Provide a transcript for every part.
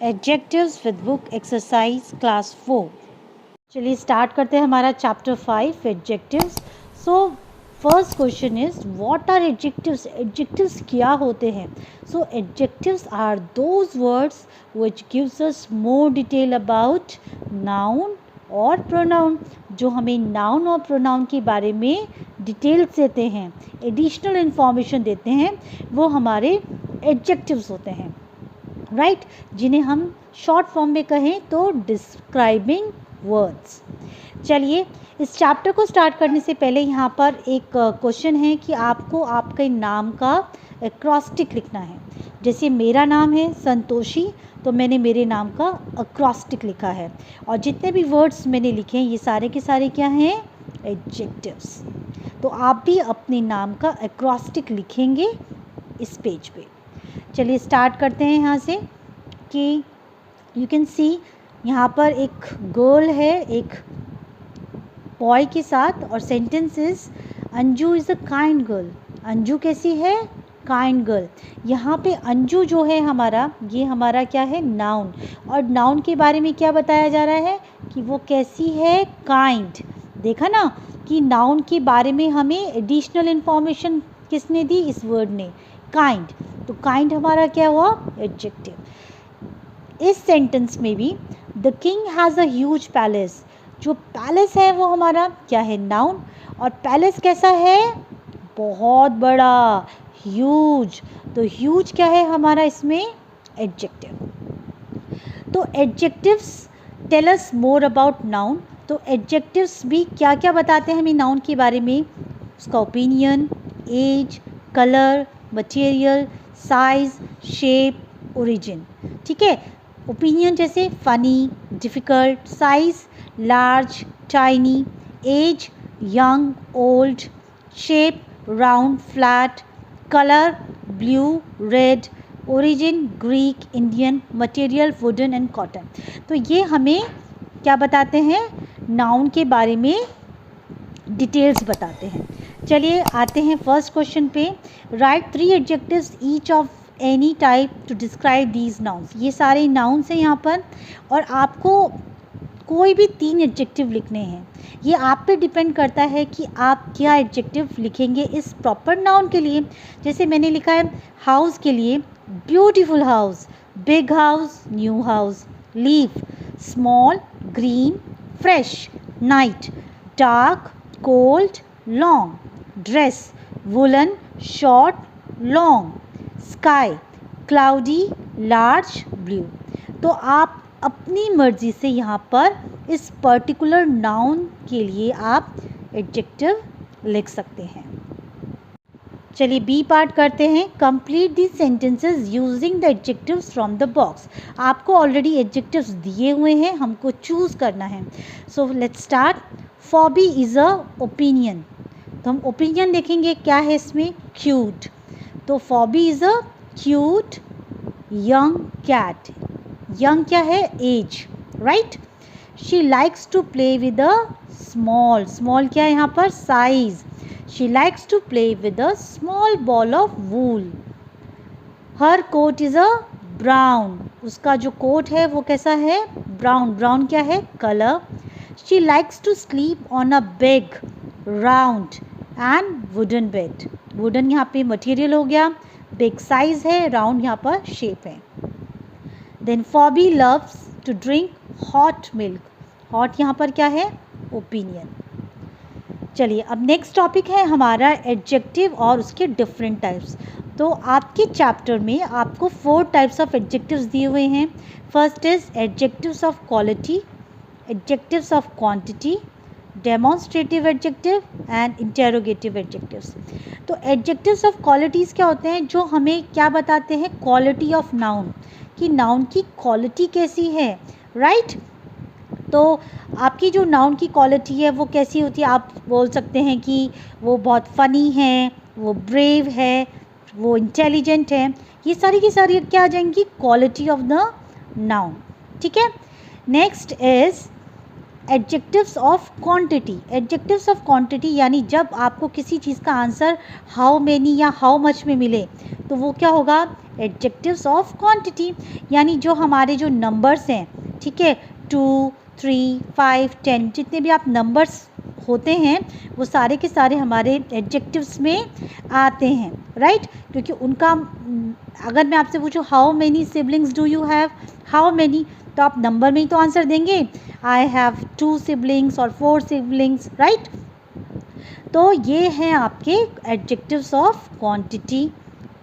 Adjectives with book exercise class 4। चलिए start करते हैं हमारा chapter 5 adjectives. So first question is what are adjectives. Adjectives क्या होते हैं? So adjectives are those words which gives us more detail about noun और pronoun, जो हमें नाउन और प्रोनाउन के बारे में डिटेल्स देते हैं, एडिशनल इंफॉर्मेशन देते हैं, वो हमारे एडजेक्टिव्स होते हैं, राइट जिन्हें हम शॉर्ट फॉर्म में कहें तो डिस्क्राइबिंग वर्ड्स। चलिए इस चैप्टर को स्टार्ट करने से पहले यहाँ पर एक क्वेश्चन है कि आपको आपके नाम का एक्रोस्टिक लिखना है। जैसे मेरा नाम है संतोषी, तो मैंने मेरे नाम का एक्रोस्टिक लिखा है, और जितने भी वर्ड्स मैंने लिखे हैं ये सारे के सारे क्या हैं? एडजेक्टिव्स। तो आप भी अपने नाम का एक्रोस्टिक लिखेंगे इस पेज पे। चलिए स्टार्ट करते हैं यहाँ से कि यू कैन सी यहाँ पर एक गर्ल है एक बॉय के साथ, और sentence is Anju is a kind girl. Anju कैसी है? Kind girl. यहाँ पे अंजू जो है हमारा, ये हमारा क्या है? नाउन। और नाउन के बारे में क्या बताया जा रहा है कि वो कैसी है? काइंड। देखा ना कि नाउन के बारे में हमें एडिशनल इंफॉर्मेशन किसने दी? इस वर्ड ने, काइंड। तो काइंड हमारा क्या हुआ? एडजेक्टिव। इस सेंटेंस में भी the king has a huge palace, जो पैलेस है वो हमारा क्या है? नाउन। और पैलेस कैसा है? बहुत बड़ा, ह्यूज। तो ह्यूज क्या है हमारा इसमें? एडजेक्टिव। तो adjectives tell us more about noun. तो एडजेक्टिव्स भी क्या क्या बताते हैं हमें नाउन के बारे में? उसका opinion, age, colour, material, size, shape, origin. ठीक है। ओपिनियन जैसे funny, difficult, size large, tiny, age young, old, shape round, flat, colour blue, red, origin Greek, Indian, material wooden and cotton. तो ये हमें क्या बताते हैं? नाउन के बारे में डिटेल्स बताते हैं। चलिए आते हैं फर्स्ट क्वेश्चन पे। Right 3 adjectives each of any type two describe these nouns. ये सारे नाउन्स हैं यहाँ पर, और आपको कोई भी 3 एडजेक्टिव लिखने हैं। ये आप पे डिपेंड करता है कि आप क्या एडजेक्टिव लिखेंगे इस प्रॉपर नाउन के लिए। जैसे मैंने लिखा है हाउस के लिए beautiful house, big house, new house, leaf small, green, fresh, night dark, cold, long, dress woollen, short, long, sky cloudy, large, blue. तो आप अपनी मर्ज़ी से यहाँ पर इस पर्टिकुलर नाउन के लिए आप एडजेक्टिव लिख सकते हैं। चलिए बी पार्ट करते हैं। Complete the sentences using the adjectives from the box. आपको ऑलरेडी एडजेक्टिव्स दिए हुए हैं, हमको चूज़ करना है। So let's start. Phoebe is a opinion. तो हम ओपिनियन देखेंगे क्या है इसमें? क्यूट। तो Phoebe is a cute young cat. Young क्या है? Age, right. She likes to play with a small. Small क्या है यहाँ पर? Size. She likes to play with a small ball of wool. Her coat is a brown. उसका जो coat है वो कैसा है? ब्राउन। ब्राउन क्या है? Colour. She likes to sleep on a big round and wooden bed. Wooden यहाँ पे मटेरियल हो गया, बिग साइज है, राउंड यहाँ पर शेप है। Then Phoebe loves to drink hot milk. Hot यहाँ पर क्या है? ओपिनियन। चलिए अब नेक्स्ट टॉपिक है हमारा एडजेक्टिव और उसके डिफरेंट टाइप्स। तो आपके चैप्टर में आपको 4 टाइप्स ऑफ एडजेक्टिव्स दिए हुए हैं। First is adjectives of quality, adjectives of quantity, demonstrative adjective and interrogative adjectives. तो एडजेक्टिव्स ऑफ क्वालिटीज़ क्या होते हैं? जो हमें क्या बताते हैं? क्वालिटी ऑफ नाउन, कि नाउन की क्वालिटी कैसी है, राइट। तो आपकी जो नाउन की क्वालिटी है वो कैसी होती है? आप बोल सकते हैं कि वो बहुत फ़नी है, वो ब्रेव है, वो इंटेलिजेंट है। ये सारी की सारी क्या आ जाएंगी? Quality of the noun. ठीक है। Next is adjectives of quantity, adjectives of quantity यानी जब आपको किसी चीज़ का आंसर हाउ मेनी या हाउ मच में मिले तो वो क्या होगा, एडजेक्टिव्स ऑफ क्वांटिटी। यानी जो हमारे जो नंबर्स हैं, ठीक है, 2, 3, 5, 10 जितने भी आप नंबर्स होते हैं वो सारे के सारे हमारे एडजेक्टिव्स में आते हैं, राइट। क्योंकि उनका अगर मैं आपसे पूछूं how many siblings do you have, how many, तो आप नंबर में ही तो आंसर देंगे, आई हैव 2 सिबलिंग्स और 4 सिबलिंग्स, राइट। तो ये हैं आपके adjectives of quantity.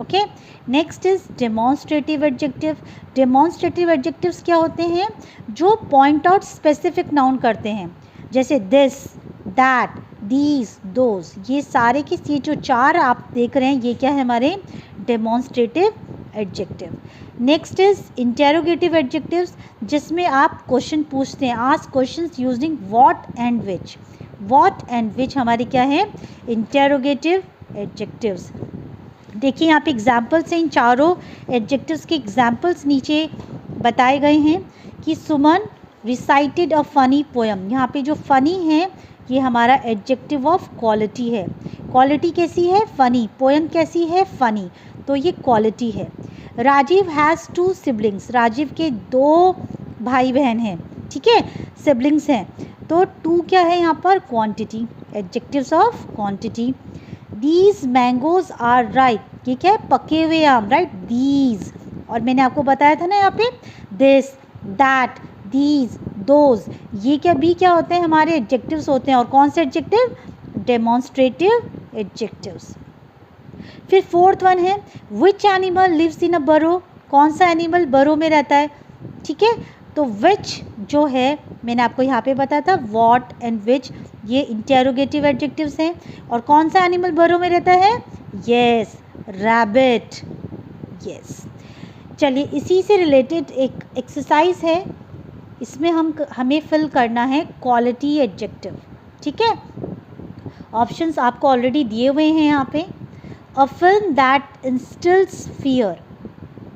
Okay, next is demonstrative adjective. Demonstrative adjectives क्या होते हैं, जो पॉइंट आउट स्पेसिफिक नाउन करते हैं, जैसे दिस, दैट, दीज, दोज, ये सारे के ये जो 4 आप देख रहे हैं ये क्या है, हमारे demonstrative adjective. Next is interrogative adjectives, जिसमें आप क्वेश्चन पूछते हैं, ask questions using what and which. What and which हमारे क्या है, इंटेरोगेटिव एडजेक्टिव्स। देखिए यहाँ पे एग्जाम्पल्स हैं, इन चारों एडजेक्टिव्स के एग्जाम्पल्स नीचे बताए गए हैं कि सुमन रिसाइटेड अ फनी पोएम। यहाँ पे जो फनी है ये हमारा एडजेक्टिव ऑफ क्वालिटी है। क्वालिटी कैसी है, फनी। पोएम कैसी है, फनी, तो ये क्वालिटी है। राजीव हैज़ 2 सिबलिंग्स, राजीव के 2 भाई बहन हैं, ठीक है, सिबलिंग्स हैं, तो 2 क्या है यहाँ पर, quantity, adjectives of quantity. These mangoes are ripe, ये क्या है, पके हुए आम, राइट, दीज। और मैंने आपको बताया था ना यहाँ पे दिस, दैट, दीज, दोज, ये क्या भी क्या होते हैं, हमारे एडजेक्टिव्स होते हैं। और कौन से एडजेक्टिव, डेमोन्स्ट्रेटिव एडजेक्टिव्स। फिर 4th वन है विच एनिमल लिव्स इन अ बरो, कौन सा एनिमल बरो में रहता है, ठीक है। तो विच जो है मैंने आपको यहाँ पे बताया था, व्हाट एंड विच ये इंटेरोगेटिव एडजेक्टिव्स हैं। और कौन सा एनिमल बरो में रहता है, यस, रैबिट, यस। चलिए इसी से रिलेटेड एक एक्सरसाइज है, इसमें हमें फिल करना है क्वालिटी एडजेक्टिव, ठीक है। ऑप्शंस आपको ऑलरेडी दिए हुए हैं यहाँ पे। A film that instils fear,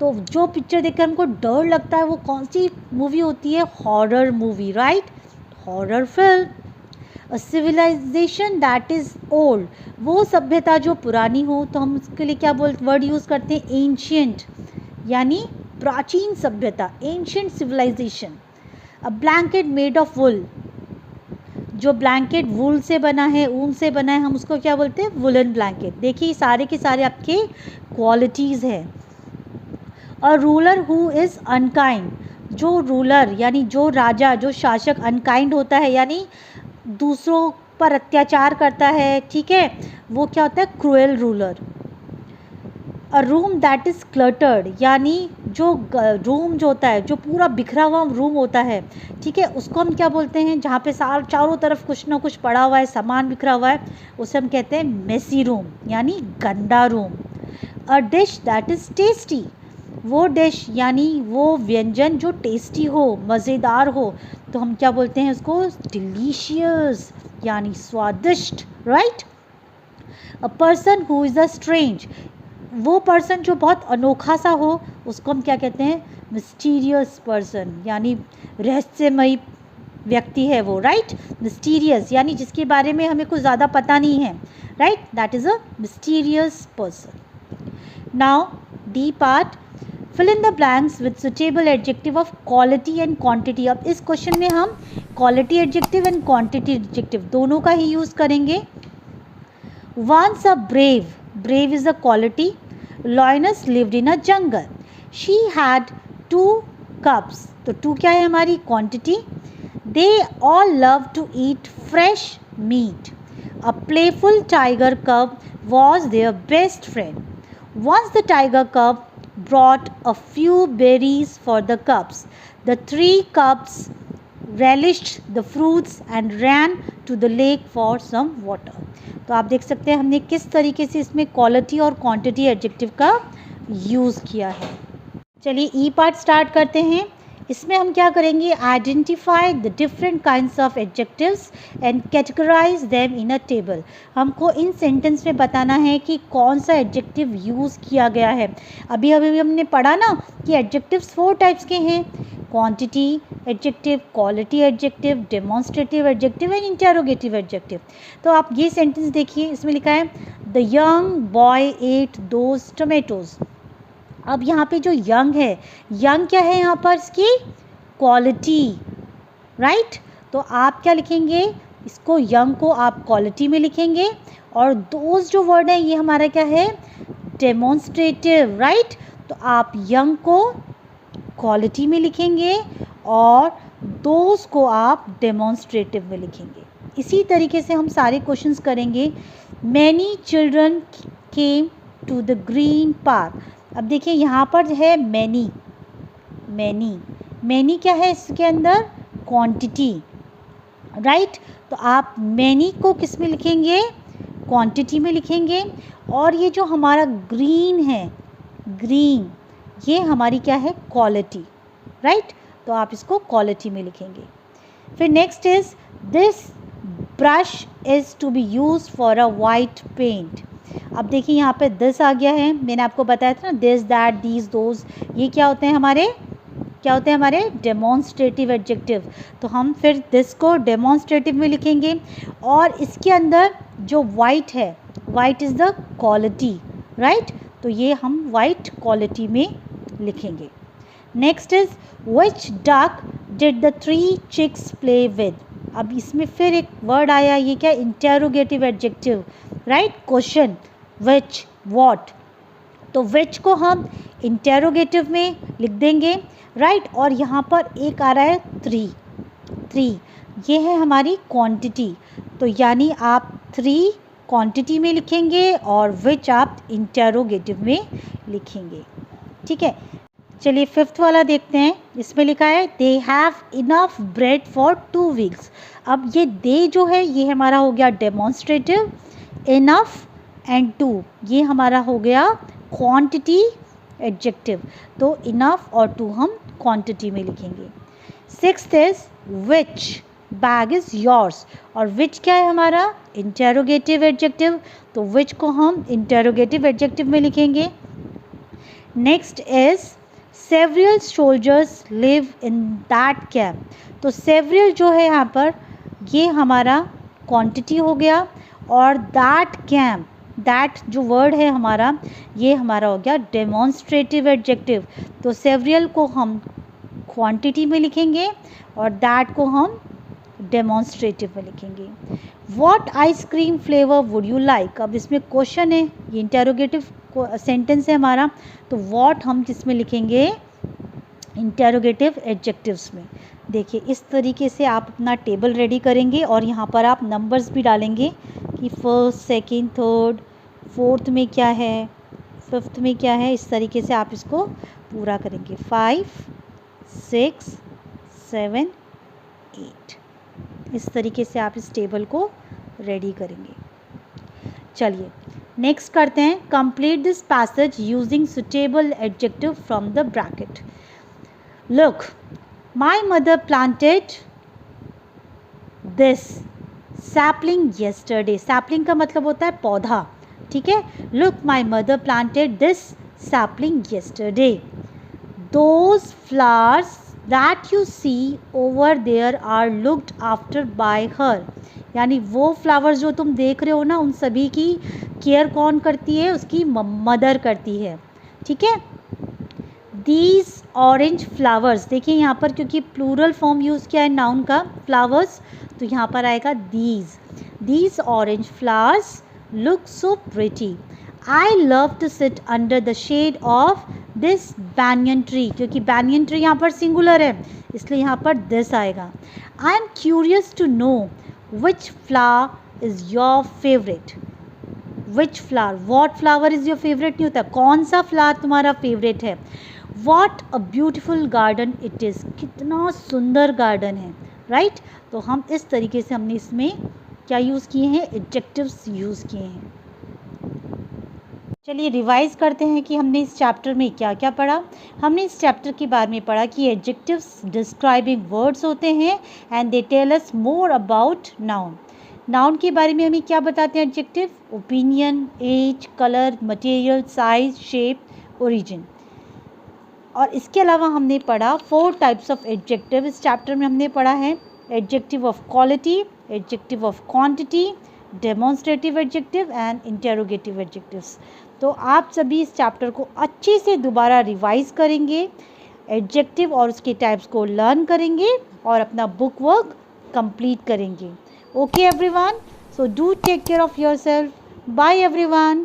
तो जो पिक्चर देखकर हमको डर लगता है वो कौन सी मूवी होती है, horror movie, right, horror film. A civilization that is old, वो सभ्यता जो पुरानी हो, तो हम उसके लिए क्या वर्ड यूज़ करते हैं, एंशियंट, यानी प्राचीन सभ्यता, ancient civilization. A blanket made of wool, जो ब्लैंकेट वुल से बना है, ऊन से बना है, हम उसको क्या बोलते हैं, वुलन ब्लैंकेट। देखिए सारे के सारे आपके क्वालिटीज़ है। A ruler who is unkind, जो रूलर यानी जो राजा, जो शासक अनकाइंड होता है, यानी दूसरों पर अत्याचार करता है, ठीक है, वो क्या होता है, cruel ruler. A room that is cluttered, यानी जो रूम जो होता है, जो पूरा बिखरा हुआ रूम होता है, ठीक है, उसको हम क्या बोलते हैं, जहाँ पे चारों तरफ कुछ ना कुछ पड़ा हुआ है, सामान बिखरा हुआ है, उसे हम कहते हैं मेसी रूम, यानी गंदा room. A dish that is tasty, वो डिश यानी वो व्यंजन जो टेस्टी हो, मज़ेदार हो, तो हम क्या बोलते हैं उसको, डिलीशियस, यानी स्वादिष्ट, right. A person who is a strange, वो पर्सन जो बहुत अनोखा सा हो, उसको हम क्या कहते हैं, मिस्टीरियस पर्सन, यानी रहस्यमयी व्यक्ति है वो, राइट, मिस्टीरियस, यानी जिसके बारे में हमें कुछ ज़्यादा पता नहीं है, right, that is a mysterious person. Now D part, fill in the blanks with suitable adjective of quality and quantity. अब इस क्वेश्चन में हम quality adjective and quantity adjective दोनों का ही यूज़ करेंगे। Once a brave, brave is a quality. Lioness lived in a jungle. She had 2 cubs. तो 2 क्या है हमारी quantity. They all love to eat fresh meat. A playful tiger cub was their best friend. Once the tiger cub brought a few berries for the cubs. The 3 cubs relished the fruits and ran to the lake for some water. तो आप देख सकते हैं हमने किस तरीके से इसमें क्वालिटी और क्वांटिटी एडजेक्टिव का यूज़ किया है। चलिए ई पार्ट स्टार्ट करते हैं। इसमें हम क्या करेंगे, identify the different kinds of adjectives and categorize them in a table. हमको इन सेंटेंस में बताना है कि कौन सा एडजेक्टिव यूज़ किया गया है। अभी हमने पढ़ा ना कि एडजेक्टिव्स 4 टाइप्स के हैं, quantity adjective, quality adjective, demonstrative adjective and interrogative adjective. तो आप ये सेंटेंस देखिए, इसमें लिखा है the young boy at those tomatoes. अब यहाँ पे जो यंग है, यंग क्या है यहाँ पर इसकी क्वालिटी, राइट। तो आप क्या लिखेंगे, इसको यंग को आप क्वालिटी में लिखेंगे और दोज जो वर्ड है ये हमारा क्या है डेमोन्स्ट्रेटिव, राइट। तो आप यंग को क्वालिटी में लिखेंगे और दोज को आप डेमोन्स्ट्रेटिव में लिखेंगे। इसी तरीके से हम सारे क्वेश्चंस करेंगे। Many children came to the green park. अब देखिए यहाँ पर है मैनी, मैनी, मैनी क्या है इसके अंदर क्वांटिटी, राइट। तो आप मैनी को किस में लिखेंगे, क्वांटिटी में लिखेंगे। और ये जो हमारा ग्रीन है, ग्रीन, ये हमारी क्या है क्वालिटी, राइट। तो आप इसको क्वालिटी में लिखेंगे। फिर next is this brush is to be use for a white paint. अब देखिए यहाँ पे दिस आ गया है, मैंने आपको बताया था ना दिस दैट दीज दोज, ये क्या होते हैं हमारे, क्या होते हैं हमारे डेमोन्स्ट्रेटिव एडजेक्टिव। तो हम फिर दिस को डेमोन्स्ट्रेटिव में लिखेंगे और इसके अंदर जो वाइट है, white is the quality, right. तो ये हम वाइट क्वालिटी में लिखेंगे। Next is which duck did the 3 chicks play with. अब इसमें फिर एक वर्ड आया, ये क्या interrogative adjective, right, question, which, what. तो विच को हम इंटेरोगेटिव में लिख देंगे, राइट। और यहाँ पर एक आ रहा है 3, ये है हमारी क्वांटिटी। तो यानी आप 3 क्वांटिटी में लिखेंगे और विच आप इंटेरोगेटिव में लिखेंगे, ठीक है। चलिए 5th वाला देखते हैं। इसमें लिखा है they have enough bread for 2 weeks. अब ये दे जो है ये हमारा हो गया डेमोन्स्ट्रेटिव, इनफ एंड 2 ये हमारा हो गया क्वांटिटी एडजेक्टिव। तो इनफ और 2 हम क्वांटिटी में लिखेंगे। 6th is which bag is yours. और विच क्या है हमारा इंटेरोगेटिव एडजेक्टिव, तो विच को हम इंटेरोगेटिव एडजेक्टिव में लिखेंगे। Next is several soldiers live in that camp. तो सेवरल जो है यहाँ पर ये हमारा क्वांटिटी हो गया और दैट कैम्प, दैट जो वर्ड है हमारा ये हमारा हो गया डेमोन्स्ट्रेटिव एडजेक्टिव। तो सेवरल को हम क्वांटिटी में लिखेंगे और दैट को हम डेमोन्स्ट्रेटिव में लिखेंगे। What ice cream flavour would you like. अब इसमें क्वेश्चन है, ये इंटेरोगेटिव सेंटेंस है हमारा। तो व्हाट हम किस में लिखेंगे इंटेरोगेटिव एडजेक्टिव्स में। देखिए इस तरीके से आप अपना टेबल रेडी करेंगे और यहाँ पर आप नंबर्स भी डालेंगे कि 1st, 2nd, 3rd, 4th में क्या है, 5th में क्या है। इस तरीके से आप इसको पूरा करेंगे। 5, 6, 7, 8 इस तरीके से आप इस टेबल को रेडी करेंगे। चलिए नेक्स्ट करते हैं। Complete this passage using suitable adjective from the bracket. Look my mother planted this sapling yesterday. Sapling का मतलब होता है पौधा, ठीक है। Look my mother planted this sapling yesterday. Those flowers that you see over there are looked after by her. यानी वो flowers जो तुम देख रहे हो ना उन सभी की केयर कौन करती है, उसकी मदर करती है, ठीक है। दीज ऑरेंज फ्लावर्स, देखिए यहाँ पर क्योंकि प्लूरल फॉर्म यूज़ किया है नाउन का फ्लावर्स, तो यहाँ पर आएगा these orange flowers look so pretty. I love to sit under the shade of this banyan tree, क्योंकि बैनियन ट्री यहाँ पर सिंगुलर है इसलिए यहाँ पर दिस आएगा। I am curious to know which flower is your favourite. Which flower, what flower is your favourite नहीं होता, कौन सा फ्लावर तुम्हारा फेवरेट है। What a beautiful garden it is, कितना सुंदर गार्डन है, राइट। तो हम इस तरीके से हमने इसमें क्या यूज़ किए हैं, एडजेक्टिव्स यूज़ किए हैं। चलिए रिवाइज करते हैं कि हमने इस चैप्टर में क्या क्या पढ़ा। हमने इस चैप्टर के बारे में पढ़ा कि एडजेक्टिव्स डिस्क्राइबिंग वर्ड्स होते हैं and they tell us more about noun. Noun के बारे में हमें क्या बताते हैं adjective, opinion, age, colour, material, size, shape, origin. और इसके अलावा हमने पढ़ा 4 टाइप्स ऑफ एडजेक्टिव। इस चैप्टर में हमने पढ़ा है adjective of quality, adjective of quantity, demonstrative adjective and interrogative adjectives. तो आप सभी इस चैप्टर को अच्छे से दोबारा रिवाइज करेंगे, एडजेक्टिव और उसके टाइप्स को लर्न करेंगे और अपना बुक वर्क कंप्लीट करेंगे। Okay everyone, so do take care of yourself. Bye everyone.